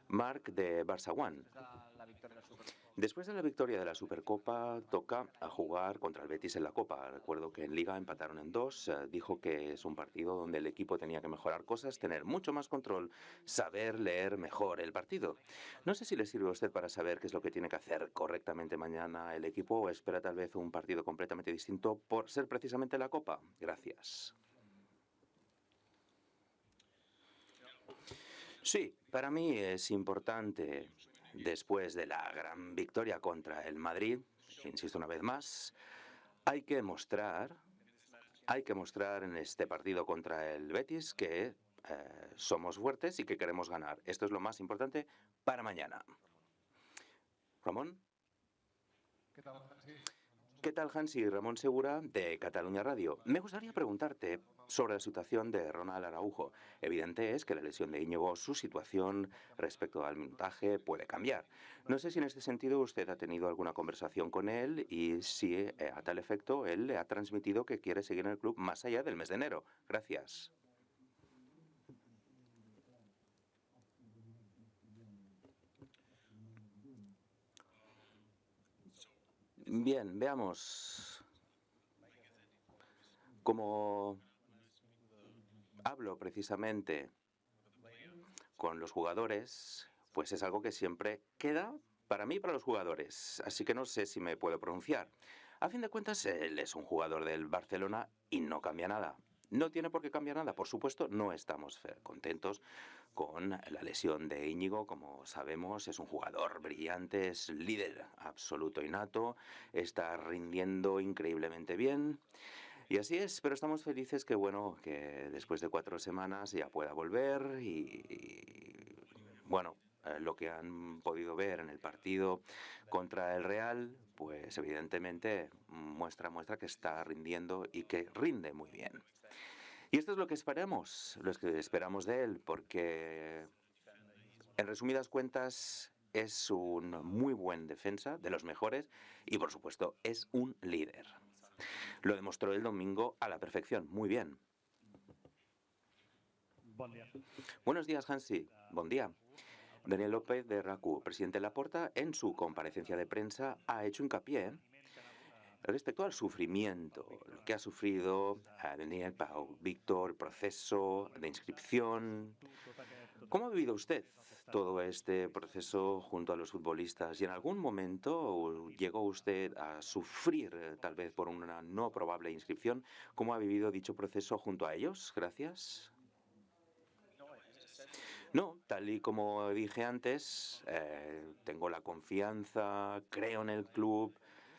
Marc de Barça One. Después de la victoria de la Supercopa, toca a jugar contra el Betis en la Copa. Recuerdo que en Liga empataron en 2. Dijo que es un partido donde el equipo tenía que mejorar cosas, tener mucho más control, saber leer mejor el partido. No sé si le sirve a usted para saber qué es lo que tiene que hacer correctamente mañana el equipo o espera tal vez un partido completamente distinto por ser precisamente la Copa. Gracias. Sí, para mí es importante, después de la gran victoria contra el Madrid, insisto una vez más, hay que mostrar en este partido contra el Betis que somos fuertes y que queremos ganar. Esto es lo más importante para mañana. Ramón. ¿Qué tal, Hansi? Ramón Segura, de Cataluña Radio. Me gustaría preguntarte sobre la situación de Ronald Araujo. Evidente es que la lesión de Íñigo, su situación respecto al minutaje puede cambiar. No sé si en este sentido usted ha tenido alguna conversación con él y si a tal efecto él le ha transmitido que quiere seguir en el club más allá del mes de enero. Gracias. Bien, veamos. Como hablo precisamente con los jugadores, pues es algo que siempre queda para mí y para los jugadores, así que no sé si me puedo pronunciar. A fin de cuentas, él es un jugador del Barcelona y no cambia nada. No tiene por qué cambiar nada, por supuesto, no estamos contentos con la lesión de Íñigo. Como sabemos, es un jugador brillante, es líder absoluto innato, está rindiendo increíblemente bien. Y así es, pero estamos felices que, bueno, que después de 4 semanas ya pueda volver bueno, lo que han podido ver en el partido contra el Real, pues evidentemente muestra que está rindiendo y que rinde muy bien. Y esto es lo que esperamos de él, porque en resumidas cuentas es un muy buen defensa, de los mejores, y por supuesto es un líder. Lo demostró el domingo a la perfección. Muy bien. Buenos días, Hansi. Buen día. Daniel López de RACU, presidente Laporta, en su comparecencia de prensa ha hecho hincapié respecto al sufrimiento, lo que ha sufrido Daniel, Pau, Víctor, proceso de inscripción. ¿Cómo ha vivido usted todo este proceso junto a los futbolistas? ¿Y en algún momento llegó usted a sufrir, tal vez por una no probable inscripción? ¿Cómo ha vivido dicho proceso junto a ellos? Gracias. No, tal y como dije antes, tengo la confianza, creo en el club,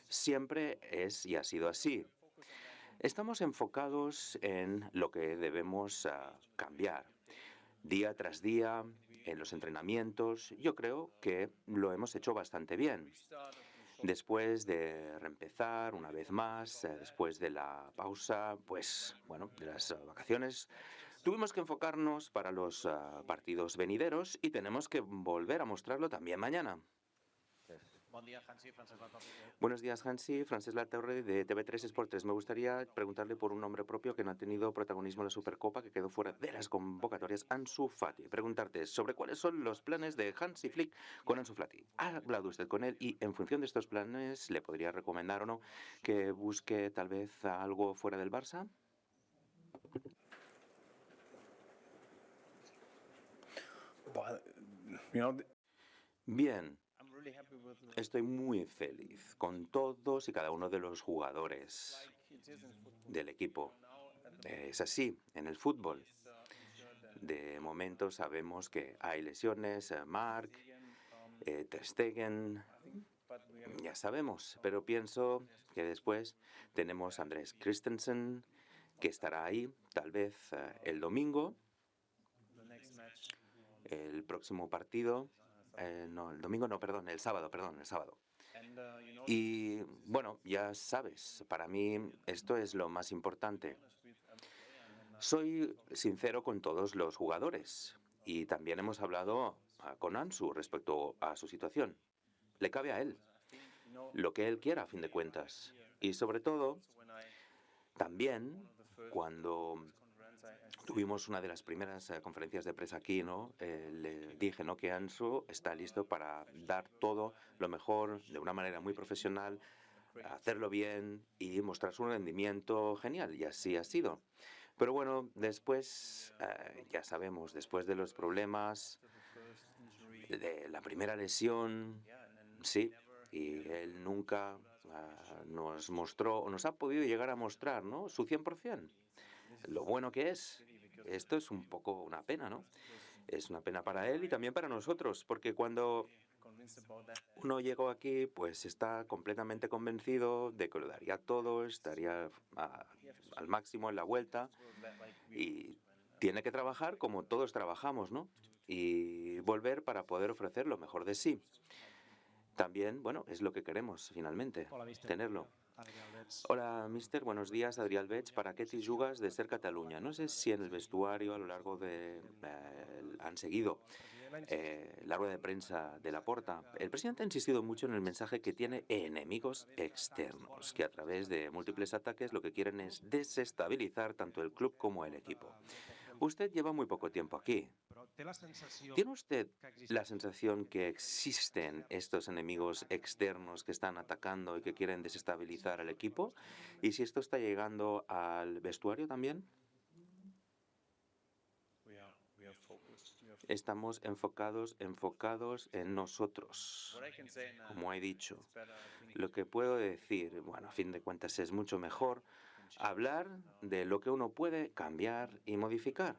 siempre es y ha sido así. Estamos enfocados en lo que debemos cambiar. Día tras día, en los entrenamientos, yo creo que lo hemos hecho bastante bien. Después de reempezar una vez más, después de la pausa, pues bueno, de las vacaciones, tuvimos que enfocarnos para los partidos venideros y tenemos que volver a mostrarlo también mañana. Buenos días, Hansi. Francesc Latorre, de TV3 Sport 3. Me gustaría preguntarle por un nombre propio que no ha tenido protagonismo en la Supercopa, que quedó fuera de las convocatorias, Ansu Fati. Preguntarte sobre cuáles son los planes de Hansi Flick con Ansu Fati. ¿Ha hablado usted con él y en función de estos planes le podría recomendar o no que busque tal vez algo fuera del Barça? Bien, estoy muy feliz con todos y cada uno de los jugadores del equipo. Es así en el fútbol. De momento sabemos que hay lesiones, Marc, Ter Stegen, ya sabemos, pero pienso que después tenemos a Andrés Christensen, que estará ahí tal vez el domingo, el próximo partido, no, el domingo no, perdón, el sábado. Y bueno, ya sabes, para mí esto es lo más importante. Soy sincero con todos los jugadores y también hemos hablado con Ansu respecto a su situación. Le cabe a él lo que él quiera, a fin de cuentas. Y sobre todo, también cuando Tuvimos una de las primeras conferencias de prensa aquí, ¿no? Le dije, ¿no?, que Ansu está listo para dar todo lo mejor de una manera muy profesional, hacerlo bien y mostrar su rendimiento genial, y así ha sido. Pero bueno, después, ya sabemos, después de los problemas, de la primera lesión, sí, y él nunca nos mostró, o nos ha podido llegar a mostrar, ¿no?, su 100%, lo bueno que es. Esto es un poco una pena, ¿no? Es una pena para él y también para nosotros, porque cuando uno llegó aquí, pues está completamente convencido de que lo daría todo, estaría al máximo en la vuelta y tiene que trabajar como todos trabajamos, ¿no? Y volver para poder ofrecer lo mejor de sí. También, bueno, es lo que queremos finalmente, tenerlo. Hola, mister. Buenos días, Adrià Albeig. Para què t'hi jugues de ser Cataluña? No sé si en el vestuario a lo largo de... han seguido la rueda de prensa de Laporta. El presidente ha insistido mucho en el mensaje que tiene enemigos externos, que a través de múltiples ataques lo que quieren es desestabilizar tanto el club como el equipo. Usted lleva muy poco tiempo aquí. ¿Tiene usted la sensación que existen estos enemigos externos que están atacando y que quieren desestabilizar al equipo? ¿Y si esto está llegando al vestuario también? Estamos enfocados en nosotros, como he dicho. Lo que puedo decir, bueno, a fin de cuentas es mucho mejor hablar de lo que uno puede cambiar y modificar,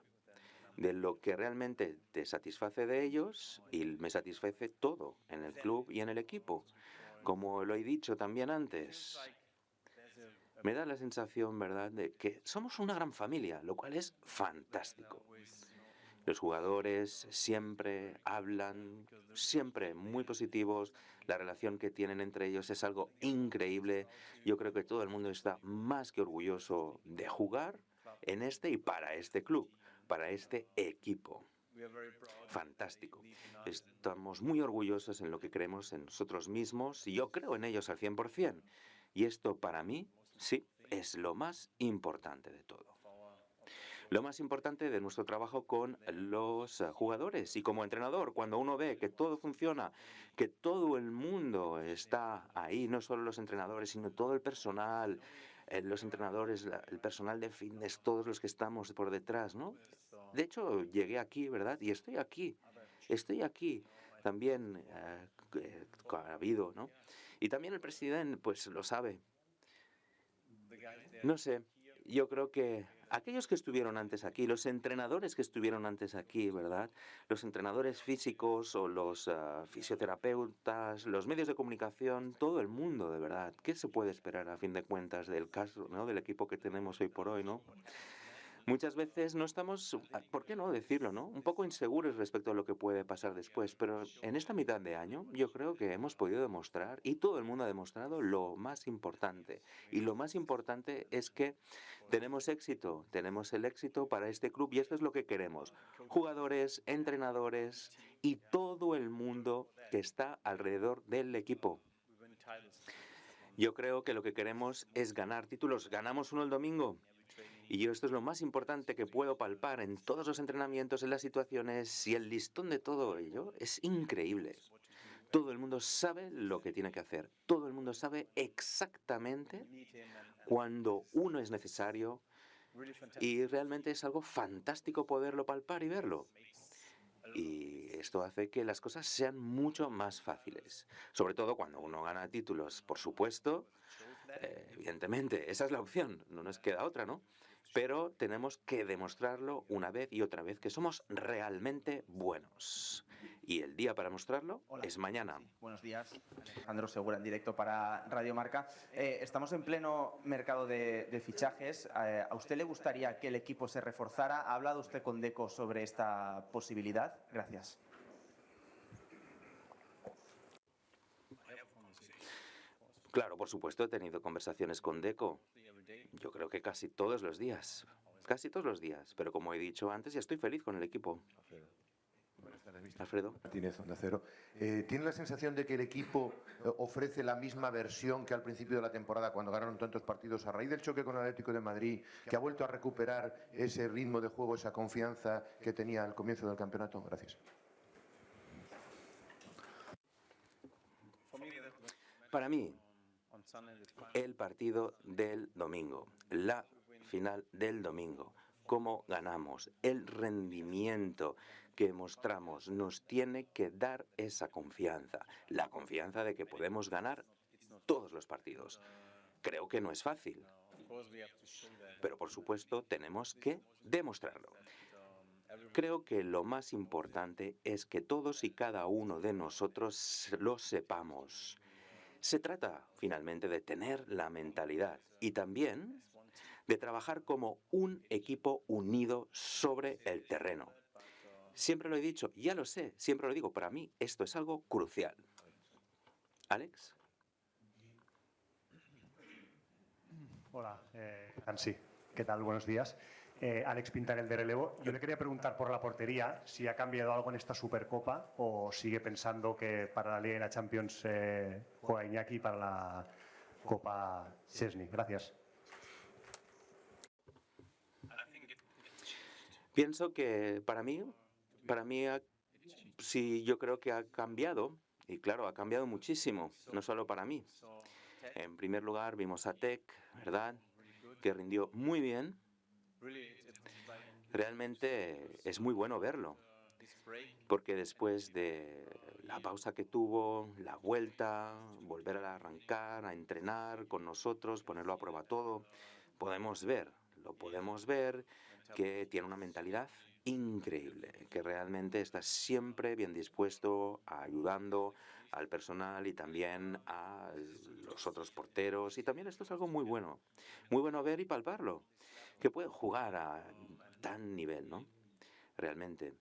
de lo que realmente te satisface de ellos, y me satisface todo en el club y en el equipo. Como lo he dicho también antes, me da la sensación, ¿verdad?, de que somos una gran familia, lo cual es fantástico. Los jugadores siempre hablan, siempre muy positivos. La relación que tienen entre ellos es algo increíble. Yo creo que todo el mundo está más que orgulloso de jugar en este y para este club, para este equipo. Fantástico. Estamos muy orgullosos en lo que creemos en nosotros mismos y yo creo en ellos al 100%. Y esto para mí, sí, es lo más importante de todo. Lo más importante de nuestro trabajo con los jugadores y como entrenador, cuando uno ve que todo funciona, que todo el mundo está ahí, no solo los entrenadores, sino todo el personal, los entrenadores, el personal de fitness, todos los que estamos por detrás, ¿no? De hecho, llegué aquí, ¿verdad? Y estoy aquí. Estoy aquí. También ha habido, ¿no? Y también el presidente, pues lo sabe. No sé, yo creo que aquellos que estuvieron antes aquí, los entrenadores que estuvieron antes aquí, ¿verdad? Los entrenadores físicos o los fisioterapeutas, los medios de comunicación, todo el mundo, de verdad. ¿Qué se puede esperar a fin de cuentas del caso, ¿no?, del equipo que tenemos hoy por hoy, ¿no? Muchas veces no estamos, ¿por qué no decirlo, no?, un poco inseguros respecto a lo que puede pasar después, pero en esta mitad de año yo creo que hemos podido demostrar, y todo el mundo ha demostrado, lo más importante. Y lo más importante es que tenemos éxito, tenemos el éxito para este club y esto es lo que queremos. Jugadores, entrenadores y todo el mundo que está alrededor del equipo. Yo creo que lo que queremos es ganar títulos. ¿Ganamos uno el domingo? Y yo esto es lo más importante que puedo palpar en todos los entrenamientos, en las situaciones, y el listón de todo ello es increíble. Todo el mundo sabe lo que tiene que hacer. Todo el mundo sabe exactamente cuando uno es necesario y realmente es algo fantástico poderlo palpar y verlo. Y esto hace que las cosas sean mucho más fáciles. Sobre todo cuando uno gana títulos, por supuesto. Evidentemente, esa es la opción, no nos queda otra, ¿no? Pero tenemos que demostrarlo una vez y otra vez que somos realmente buenos. Y el día para mostrarlo es mañana. Sí, buenos días, Alejandro Segura, en directo para Radio Marca. Estamos en pleno mercado de fichajes. ¿A usted le gustaría que el equipo se reforzara? ¿Ha hablado usted con Deco sobre esta posibilidad? Gracias. Claro, por supuesto, he tenido conversaciones con Deco. Yo creo que casi todos los días. Casi todos los días. Pero como he dicho antes, ya estoy feliz con el equipo. Alfredo. Martínez, Onda Cero. ¿Tiene la sensación de que el equipo ofrece la misma versión que al principio de la temporada cuando ganaron tantos partidos a raíz del choque con el Atlético de Madrid, que ha vuelto a recuperar ese ritmo de juego, esa confianza que tenía al comienzo del campeonato? Gracias. Para mí, el partido del domingo, la final del domingo, cómo ganamos, el rendimiento que mostramos, nos tiene que dar esa confianza, la confianza de que podemos ganar todos los partidos. Creo que no es fácil, pero por supuesto tenemos que demostrarlo. Creo que lo más importante es que todos y cada uno de nosotros lo sepamos. Se trata, finalmente, de tener la mentalidad y también de trabajar como un equipo unido sobre el terreno. Siempre lo he dicho, ya lo sé, siempre lo digo, para mí esto es algo crucial. ¿Alex? Hola, Ansi. ¿Qué tal? Buenos días. Alex Pintarel de Relevo. Yo le quería preguntar por la portería, si ha cambiado algo en esta Supercopa o sigue pensando que para la Liga y la Champions juega Iñaki y para la Copa Szczęsny. Gracias. Pienso que para mí sí, yo creo que ha cambiado, y claro, ha cambiado muchísimo, no solo para mí. En primer lugar, vimos a Tec, ¿verdad?, que rindió muy bien. Realmente es muy bueno verlo, porque después de la pausa que tuvo, la vuelta, volver a arrancar, a entrenar con nosotros, ponerlo a prueba todo, lo podemos ver que tiene una mentalidad increíble, que realmente está siempre bien dispuesto a ayudando al personal y también a los otros porteros. Y también esto es algo muy bueno ver y palparlo, que puede jugar a tan nivel, ¿no? Realmente.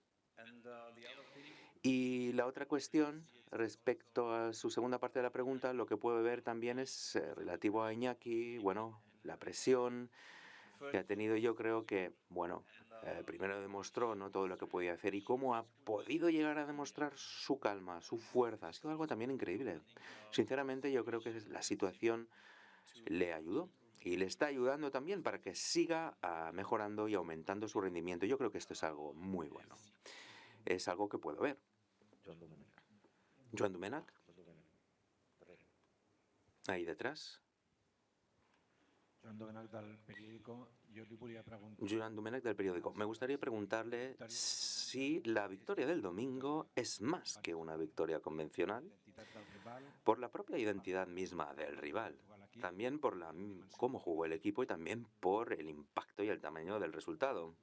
Y la otra cuestión, respecto a su segunda parte de la pregunta, lo que puedo ver también es relativo a Iñaki, bueno, la presión que ha tenido. Yo creo que, bueno, primero demostró, ¿no?, todo lo que podía hacer y cómo ha podido llegar a demostrar su calma, su fuerza. Ha sido algo también increíble. Sinceramente, yo creo que la situación le ayudó y le está ayudando también para que siga mejorando y aumentando su rendimiento. Yo creo que esto es algo muy bueno. Es algo que puedo ver. Joan Domènech. Ahí detrás. Joan Domènech del periódico. Yo le volia preguntar... Joan Domènech del periódico. Me gustaría preguntarle si la victoria del domingo es más que una victoria convencional por la propia identidad misma del rival, también por cómo jugó el equipo y también por el impacto y el tamaño del resultado.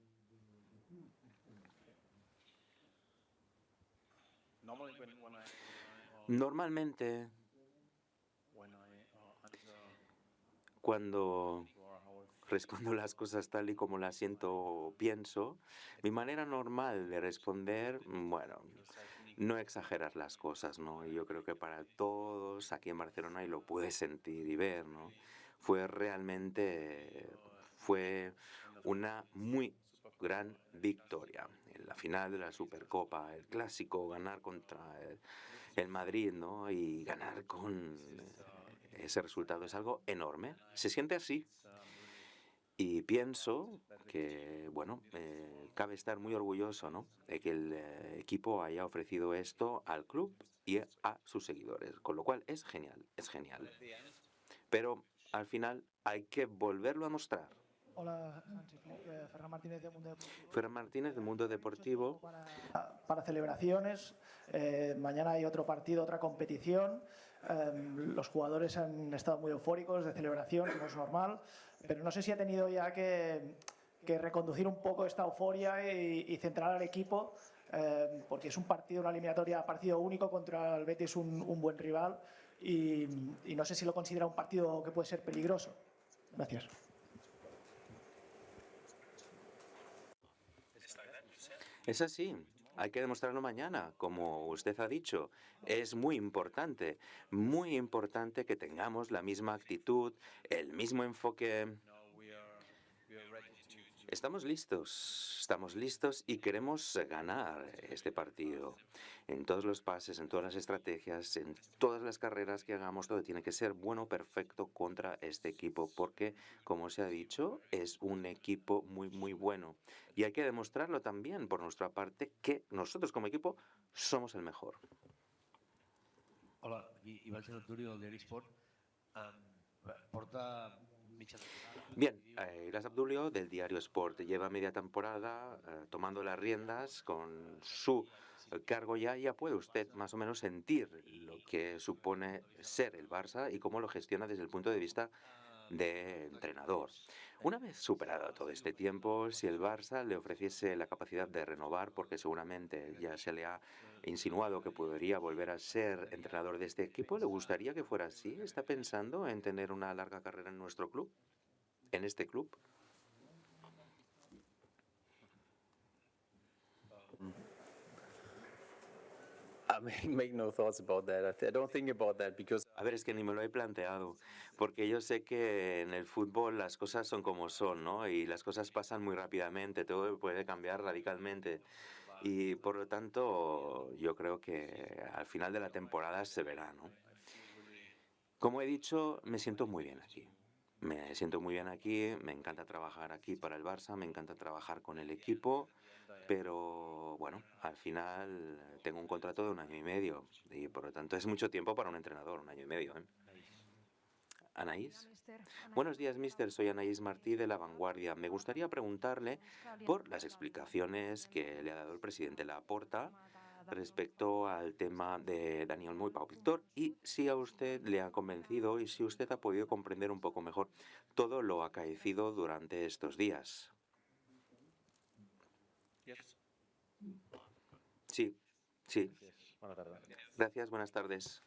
Normalmente, cuando respondo las cosas tal y como las siento o pienso, mi manera normal de responder, bueno, no exagerar las cosas, ¿no? Y yo creo que para todos aquí en Barcelona, y lo puedes sentir y ver, ¿no?, fue una muy gran victoria. En la final de la Supercopa, el clásico, ganar contra el Madrid, ¿no?, y ganar con ese resultado es algo enorme. Se siente así. Y pienso que, bueno, cabe estar muy orgulloso, ¿no?, de que el equipo haya ofrecido esto al club y a sus seguidores, con lo cual es genial, es genial. Pero al final hay que volverlo a mostrar. Hola, Ferran Martínez de Mundo Deportivo. Ferran Martínez de Mundo Deportivo. Para celebraciones, mañana hay otro partido, otra competición. Los jugadores han estado muy eufóricos de celebración, como es normal, pero no sé si ha tenido ya que reconducir un poco esta euforia y centrar al equipo, porque es un partido, una eliminatoria, partido único contra el Betis, un buen rival, y no sé si lo considera un partido que puede ser peligroso. Gracias. Es así, hay que demostrarlo mañana, como usted ha dicho. Es muy importante que tengamos la misma actitud, el mismo enfoque. Estamos listos y queremos ganar este partido. En todos los pases, en todas las estrategias, en todas las carreras que hagamos, todo tiene que ser bueno, perfecto contra este equipo, porque, como se ha dicho, es un equipo muy, muy bueno. Y hay que demostrarlo también por nuestra parte que nosotros como equipo somos el mejor. Hola, aquí Ivan Seroturi del Diari Sport. Porta mitja temporada. Bien, Iras Abdulio del diario Sport lleva media temporada tomando las riendas con su cargo ya puede usted más o menos sentir lo que supone ser el Barça y cómo lo gestiona desde el punto de vista de entrenador. Una vez superado todo este tiempo, si el Barça le ofreciese la capacidad de renovar, porque seguramente ya se le ha insinuado que podría volver a ser entrenador de este equipo, ¿le gustaría que fuera así? ¿Está pensando en tener una larga carrera en nuestro club? ¿En este club? Make no thoughts about that. I don't think about that because A ver, es que ni me lo he planteado, porque yo sé que en el fútbol las cosas son como son, ¿no? Y las cosas pasan muy rápidamente, todo puede cambiar radicalmente. Y por lo tanto, yo creo que al final de la temporada se verá, ¿no? Como he dicho, me siento muy bien aquí. Me siento muy bien aquí, me encanta trabajar aquí para el Barça, me encanta trabajar con el equipo, pero bueno, al final tengo un contrato de 1 año y medio y por lo tanto es mucho tiempo para un entrenador, 1 año y medio, ¿eh? Anaís. Buenos días, mister. Soy Anaís Martí de La Vanguardia. Me gustaría preguntarle por las explicaciones que le ha dado el presidente Laporta respecto al tema de Daniel Muy Pau Víctor y si a usted le ha convencido y si usted ha podido comprender un poco mejor todo lo acaecido durante estos días. Sí, sí. buenas tardes. Gracias, buenas tardes.